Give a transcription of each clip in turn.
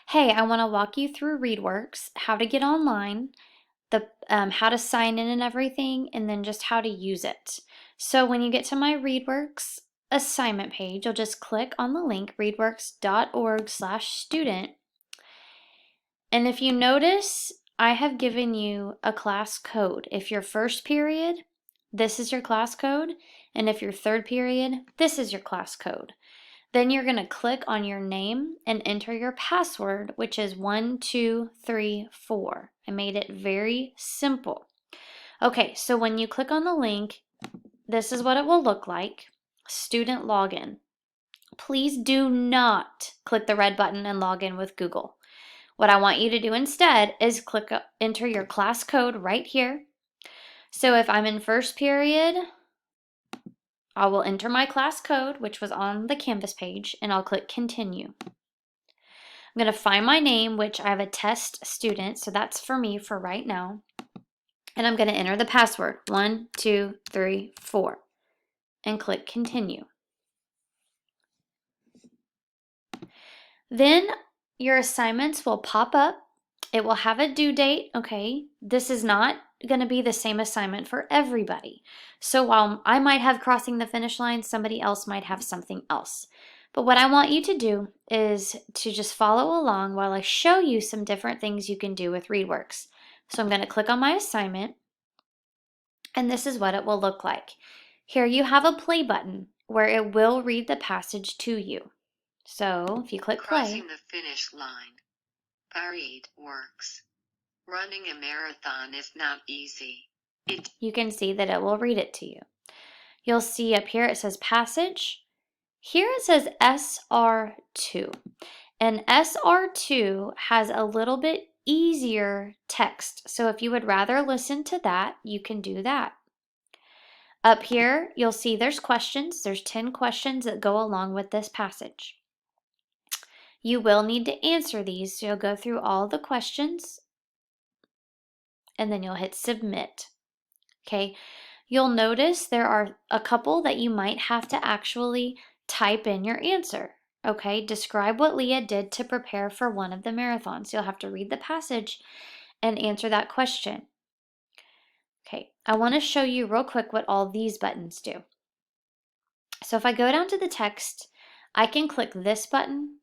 Hey, I want to walk you through ReadWorks, how to get online, the how to sign in and everything, and then just how to use it. So when you get to my ReadWorks assignment page, you'll just click on the link readworks.org/student. And if you notice, I have given you a class code. If you're first period, this is your class code. And if you're third period, this is your class code. Then you're going to click on your name and enter your password, which is 1234. I made it very simple. Okay, so when you click on the link, this is what it will look like. Student login. Please do not click the red button and log in with Google. What I want you to do instead is enter your class code right here. So if I'm in first period, I will enter my class code, which was on the Canvas page, and I'll click continue. I'm going to find my name, which I have a test student, so that's for me for right now. And I'm going to enter the password, 1234, and click continue. Then your assignments will pop up. It will have a due date, okay? This is not going to be the same assignment for everybody. So while I might have crossing the finish line, somebody else might have something else. But what I want you to do is to just follow along while I show you some different things you can do with ReadWorks. So I'm going to click on my assignment, and this is what it will look like. Here you have a play button where it will read the passage to you. So if you click play. Crossing the finish line. ReadWorks. Running a marathon is not easy. You can see that it will read it to you. You'll see up here it says passage. Here it says SR2. And SR2 has a little bit easier text. So if you would rather listen to that, you can do that. Up here, you'll see there's questions. There's 10 questions that go along with this passage. You will need to answer these. So you'll go through all the questions and then you'll hit submit. Okay. You'll notice there are a couple that you might have to actually type in your answer. Okay, describe what Leah did to prepare for one of the marathons. You'll have to read the passage and answer that question. Okay, I want to show you real quick what all these buttons do. So if I go down to the text, I can click this button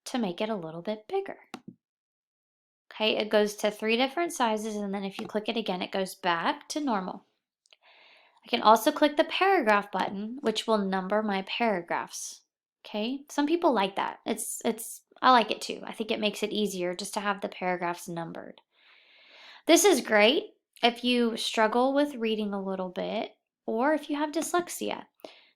to make it a little bit bigger. Okay, it goes to 3 different sizes, and then if you click it again, it goes back to normal. I can also click the paragraph button, which will number my paragraphs. Okay, some people like that. I like it too. I think it makes it easier just to have the paragraphs numbered. This is great if you struggle with reading a little bit, or if you have dyslexia.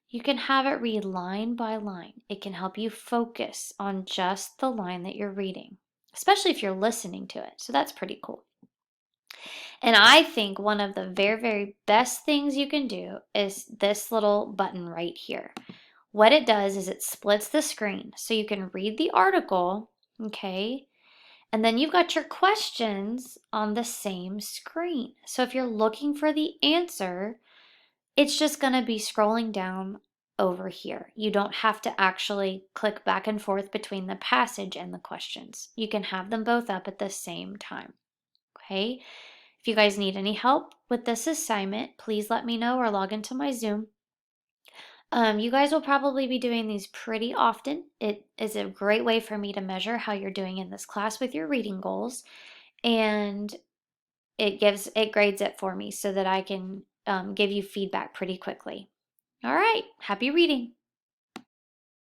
You can have it read line by line. It can help you focus on just the line that you're reading, especially if you're listening to it. So that's pretty cool. And I think one of the very, very best things you can do is this little button right here. What it does is it splits the screen so you can read the article, okay? And then you've got your questions on the same screen. So if you're looking for the answer, it's just going to be scrolling down over here. You don't have to actually click back and forth between the passage and the questions. You can have them both up at the same time, okay? If you guys need any help with this assignment, please let me know or log into my Zoom. You guys will probably be doing these pretty often. It is a great way for me to measure how you're doing in this class with your reading goals, and it grades it for me so that I can give you feedback pretty quickly. All right, happy reading.